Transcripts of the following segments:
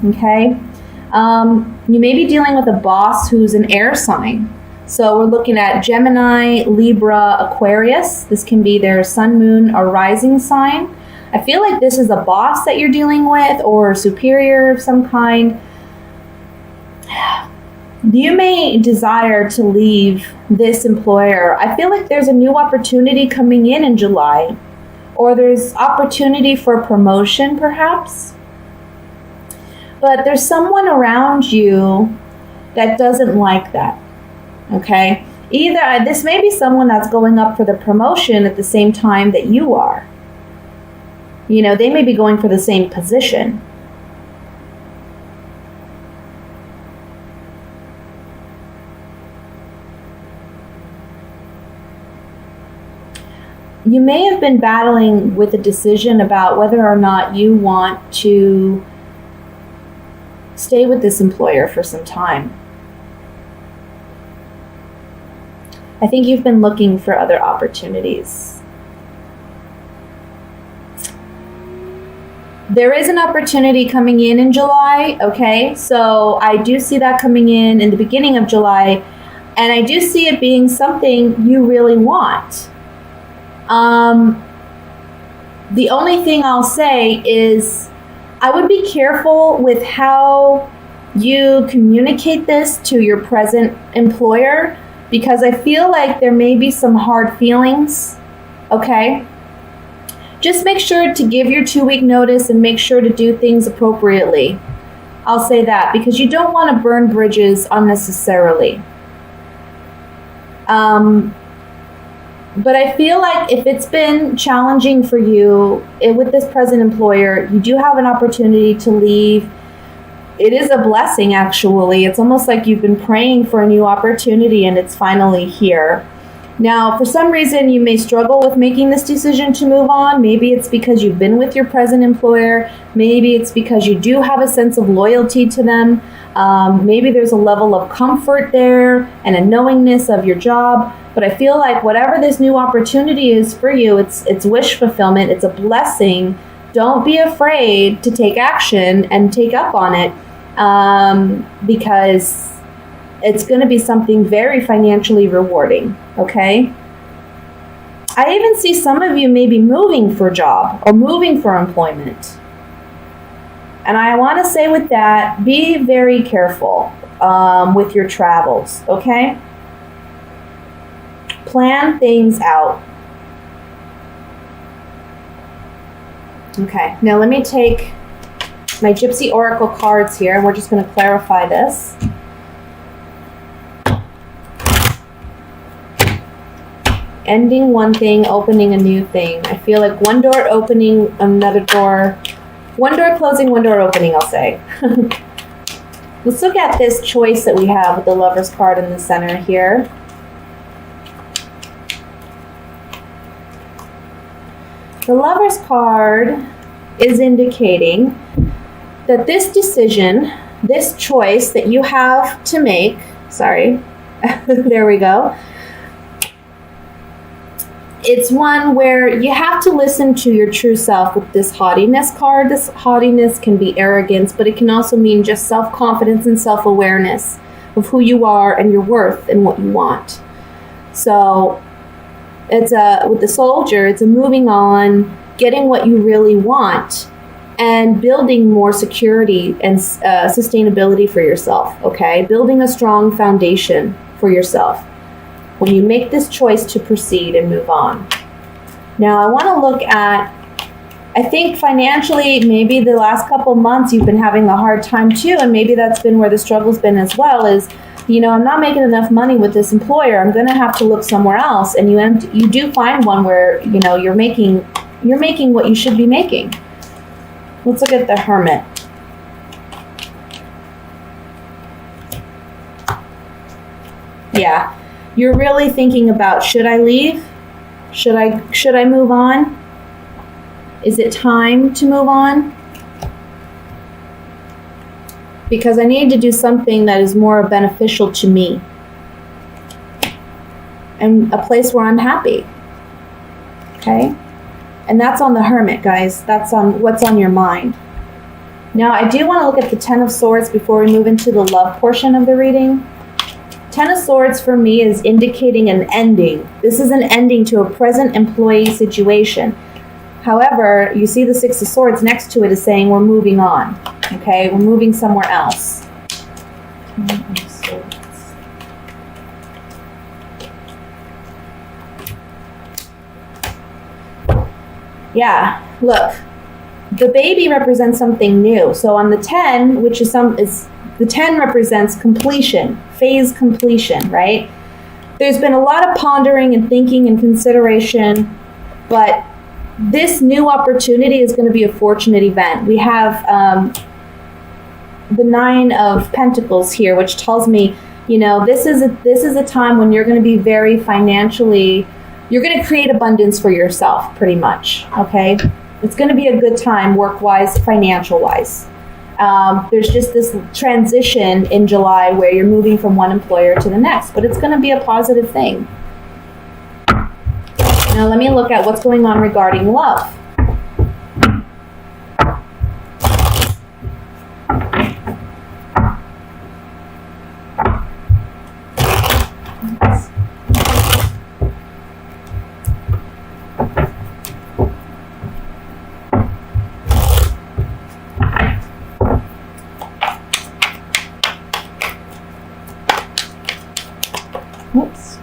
Okay. You may be dealing with a boss who's an air sign. So we're looking at Gemini, Libra, Aquarius. This can be their sun, moon, or rising sign. I feel like this is a boss that you're dealing with or a superior of some kind. You may desire to leave this employer. I feel like there's a new opportunity coming in July, or there's opportunity for promotion perhaps. But there's someone around you that doesn't like that. Okay? Either this may be someone that's going up for the promotion at the same time that you are. You know, they may be going for the same position. You may have been battling with a decision about whether or not you want to stay with this employer for some time. I think you've been looking for other opportunities. There is an opportunity coming in July, okay? So I do see that coming in the beginning of July, and I do see it being something you really want. The only thing I'll say is I would be careful with how you communicate this to your present employer, because I feel like there may be some hard feelings, okay? Just make sure to give your 2-week notice and make sure to do things appropriately. I'll say that, because you don't want to burn bridges unnecessarily. But I feel like if it's been challenging for you with this present employer, you do have an opportunity to leave. It is a blessing, actually. It's almost like you've been praying for a new opportunity and it's finally here. Now, for some reason, you may struggle with making this decision to move on. Maybe it's because you've been with your present employer. Maybe it's because you do have a sense of loyalty to them. Maybe there's a level of comfort there and a knowingness of your job. But I feel like whatever this new opportunity is for you, it's wish fulfillment. It's a blessing. Don't be afraid to take action and take up on it, because it's going to be something very financially rewarding, okay? I even see some of you maybe moving for a job or moving for employment. And I want to say with that, be very careful with your travels, okay? Plan things out. Okay, now let me take my Gypsy Oracle cards here, and we're just going to clarify this. Ending one thing, opening a new thing. I feel like one door opening, another door. One door closing, one door opening, I'll say. Let's look at this choice that we have with the Lover's card in the center here. The Lover's card is indicating that this decision, this choice that you have to make, there we go. It's one where you have to listen to your true self with this haughtiness card. This haughtiness can be arrogance, but it can also mean just self-confidence and self-awareness of who you are and your worth and what you want. So with the Soldier, it's a moving on, getting what you really want, and building more security and sustainability for yourself, okay? Building a strong foundation for yourself when you make this choice to proceed and move on. Now, I want to look at, I think financially, maybe the last couple months you've been having a hard time too, and maybe that's been where the struggle's been as well, is, I'm not making enough money with this employer. I'm going to have to look somewhere else. And you do find one where, you're making what you should be making. Let's look at the Hermit. Yeah. You're really thinking about, should I leave? Should I move on? Is it time to move on? Because I need to do something that is more beneficial to me and a place where I'm happy. Okay? And that's on the Hermit, guys. That's on what's on your mind. Now, I do want to look at the Ten of Swords before we move into the love portion of the reading. Ten of Swords for me is indicating an ending. This is an ending to a present employee situation. However, you see the Six of Swords next to it is saying we're moving on. Okay, we're moving somewhere else. Ten of Swords. Yeah, look. The baby represents something new. So on the 10, which is the 10 represents completion, phase completion, right? There's been a lot of pondering and thinking and consideration, but this new opportunity is going to be a fortunate event. We have the Nine of Pentacles here, which tells me, you know, this is a time when you're going to be very financially, you're going to create abundance for yourself, pretty much, okay? It's going to be a good time, work-wise, financial-wise. There's just this transition in July where you're moving from one employer to the next, but it's going to be a positive thing. Now let me look at what's going on regarding love. Oops.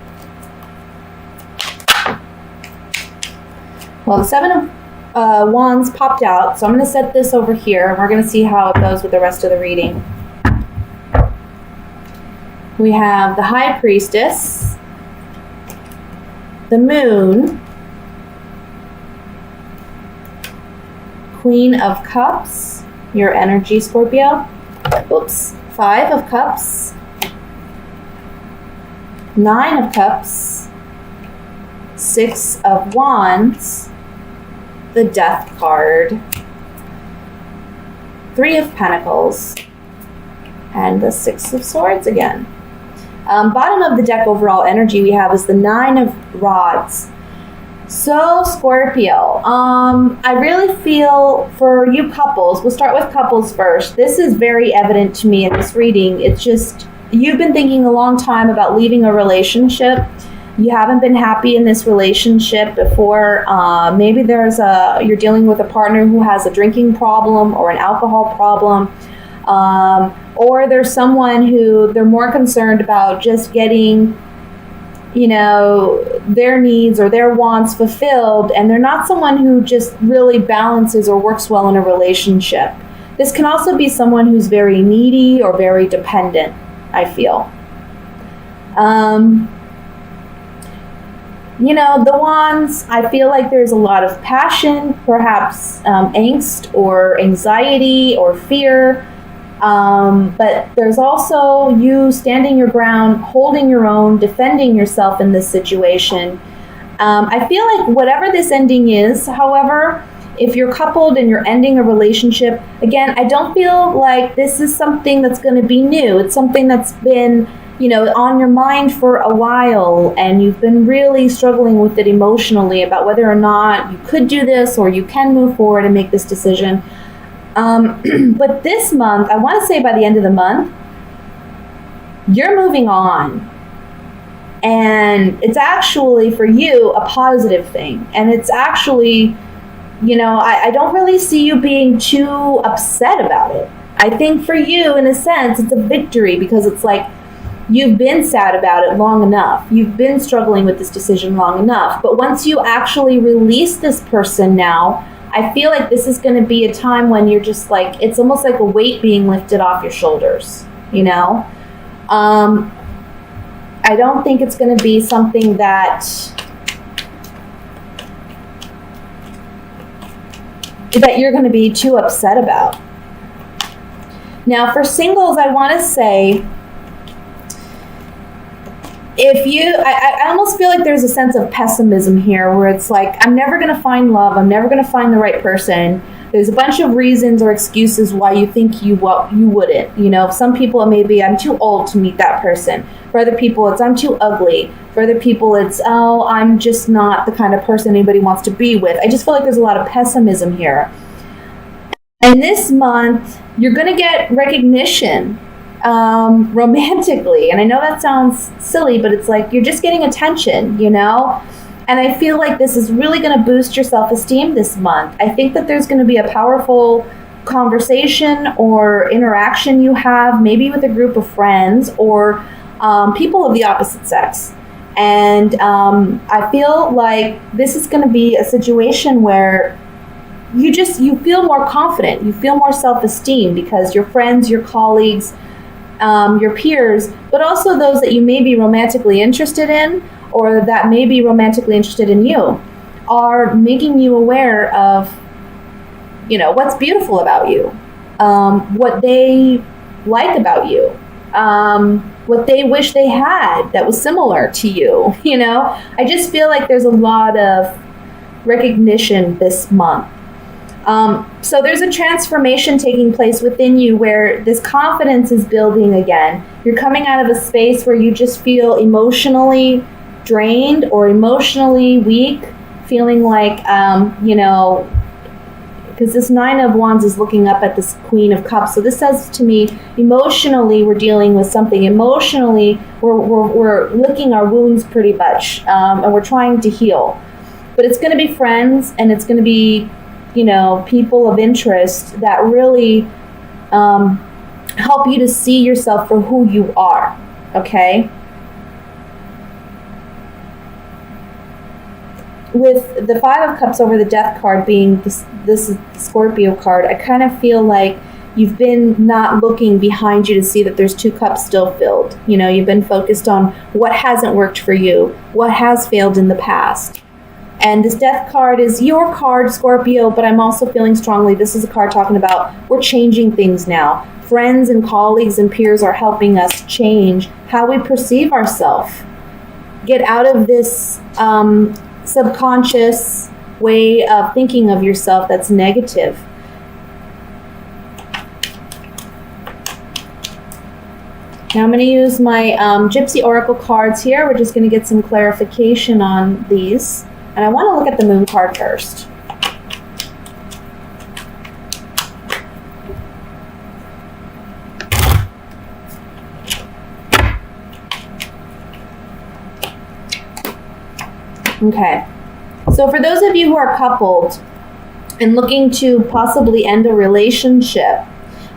Well, the Seven of Wands popped out, so I'm going to set this over here, and we're going to see how it goes with the rest of the reading. We have the High Priestess, the Moon, Queen of Cups, your energy, Scorpio. Oops. Five of Cups, Nine of Cups, Six of Wands, the Death card, Three of Pentacles, and the Six of Swords again. Bottom of the deck overall energy we have is the Nine of Rods. So Scorpio, I really feel for you couples, we'll start with couples first. This is very evident to me in this reading. It's just, you've been thinking a long time about leaving a relationship. You haven't been happy in this relationship before. Maybe you're dealing with a partner who has a drinking problem or an alcohol problem. Or there's someone who they're more concerned about just getting, you know, their needs or their wants fulfilled, and they're not someone who just really balances or works well in a relationship. This can also be someone who's very needy or very dependent, I feel. You know, the Wands, I feel like there's a lot of passion, perhaps angst or anxiety or fear. But there's also you standing your ground, holding your own, defending yourself in this situation. I feel like whatever this ending is, however, if you're coupled and you're ending a relationship, again, I don't feel like this is something that's going to be new. It's something that's been, you know, on your mind for a while, and you've been really struggling with it emotionally about whether or not you could do this or you can move forward and make this decision. But this month, I want to say by the end of the month, you're moving on. And it's actually, for you, a positive thing. And it's actually, you know, I don't really see you being too upset about it. I think for you, in a sense, it's a victory, because it's like you've been sad about it long enough. You've been struggling with this decision long enough. But once you actually release this person now, I feel like this is going to be a time when you're just like, it's almost like a weight being lifted off your shoulders, you know? I don't think it's going to be something that you're going to be too upset about. Now, for singles, I want to say, if you, I almost feel like there's a sense of pessimism here where it's like, I'm never going to find love. I'm never going to find the right person. There's a bunch of reasons or excuses why you think you wouldn't. You know, some people it may be, I'm too old to meet that person. For other people, it's I'm too ugly. For other people, it's, oh, I'm just not the kind of person anybody wants to be with. I just feel like there's a lot of pessimism here. And this month, you're going to get recognition romantically. And I know that sounds silly, but it's like you're just getting attention, you know? And I feel like this is really going to boost your self-esteem this month. I think that there's going to be a powerful conversation or interaction you have, maybe with a group of friends or people of the opposite sex. And I feel like this is going to be a situation where you feel more confident, you feel more self-esteem because your friends, your colleagues, your peers, but also those that you may be romantically interested in or that may be romantically interested in you are making you aware of, you know, what's beautiful about you, what they like about you, what they wish they had that was similar to you, you know? I just feel like there's a lot of recognition this month. So there's a transformation taking place within you where this confidence is building again. You're coming out of a space where you just feel emotionally drained or emotionally weak, feeling like, you know, because this Nine of Wands is looking up at this Queen of Cups. So this says to me, emotionally, we're dealing with something. Emotionally, we're licking our wounds pretty much, and we're trying to heal. But it's going to be friends, and it's going to be, you know, people of interest that really help you to see yourself for who you are, okay? With the Five of Cups over the Death card being this Scorpio card, I kind of feel like you've been not looking behind you to see that there's two cups still filled. You know, you've been focused on what hasn't worked for you, what has failed in the past. And this Death card is your card, Scorpio, but I'm also feeling strongly this is a card talking about we're changing things now. Friends and colleagues and peers are helping us change how we perceive ourselves. Get out of this subconscious way of thinking of yourself that's negative. Now I'm going to use my Gypsy Oracle cards here. We're just going to get some clarification on these. And I want to look at the Moon card first. Okay. So for those of you who are coupled and looking to possibly end a relationship,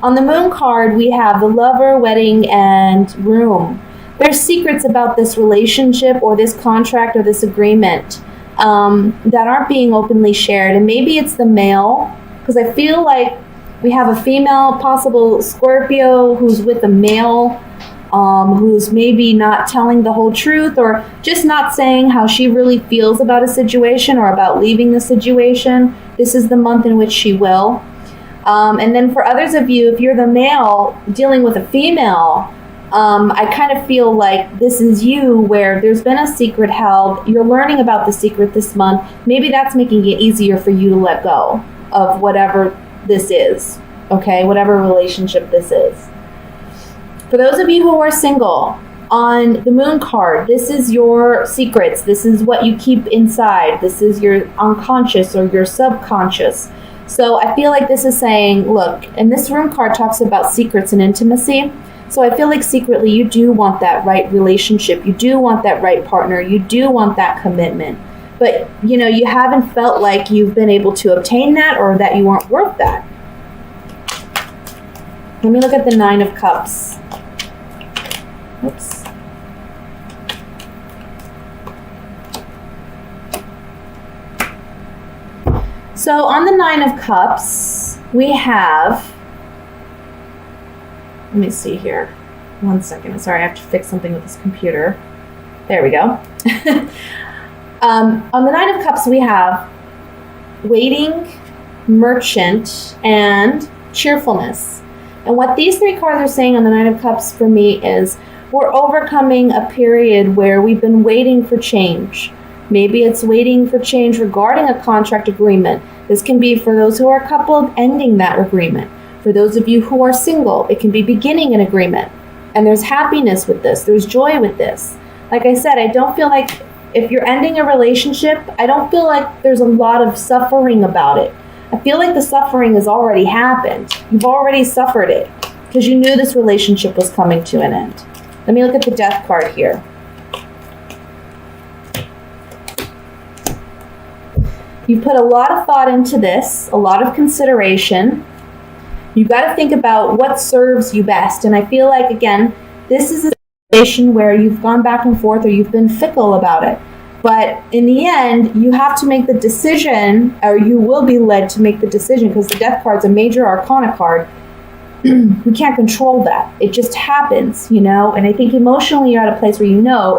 on the Moon card we have the Lover, Wedding, and Room. There's secrets about this relationship or this contract or this agreement that aren't being openly shared. And maybe it's the male, because I feel like we have a female, possible Scorpio, who's with a male, who's maybe not telling the whole truth or just not saying how she really feels about a situation or about leaving the situation. This is the month in which she will. And then for others of you, if you're the male dealing with a female, I kind of feel like this is you where there's been a secret held. You're learning about the secret this month. Maybe that's making it easier for you to let go of whatever this is, okay? Whatever relationship this is. For those of you who are single, on the Moon card, this is your secrets. This is what you keep inside. This is your unconscious or your subconscious. So I feel like this is saying, look, and this Room card talks about secrets and intimacy. So I feel like secretly you do want that right relationship. You do want that right partner. You do want that commitment. But, you know, you haven't felt like you've been able to obtain that or that you aren't worth that. Let me look at the Nine of Cups. Oops. So on the Nine of Cups, we have, let me see here. 1 second. Sorry, I have to fix something with this computer. There we go. On the Nine of Cups, we have waiting, merchant, and cheerfulness. And what these three cards are saying on the Nine of Cups for me is we're overcoming a period where we've been waiting for change. Maybe it's waiting for change regarding a contract agreement. This can be for those who are coupled, ending that agreement. For those of you who are single, it can be beginning an agreement. And there's happiness with this. There's joy with this. Like I said, I don't feel like if you're ending a relationship, I don't feel like there's a lot of suffering about it. I feel like the suffering has already happened. You've already suffered it because you knew this relationship was coming to an end. Let me look at the Death card here. You put a lot of thought into this, a lot of consideration. You got to think about what serves you best. And I feel like, again, this is a situation where you've gone back and forth or you've been fickle about it. But in the end, you have to make the decision, or you will be led to make the decision, because the Death card's a major arcana card. We can't control that. It just happens, you know? And I think emotionally you're at a place where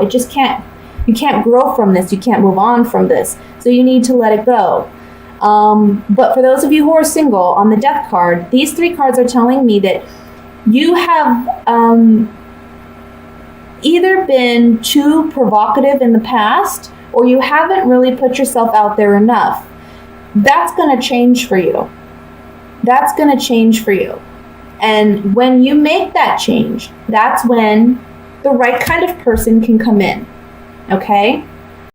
it just can't, you can't grow from this. You can't move on from this. So you need to let it go. But for those of you who are single, on the Death card, these 3 cards are telling me that you have either been too provocative in the past, or you haven't really put yourself out there enough. That's going to change for you. That's going to change for you. And when you make that change, that's when the right kind of person can come in. Okay?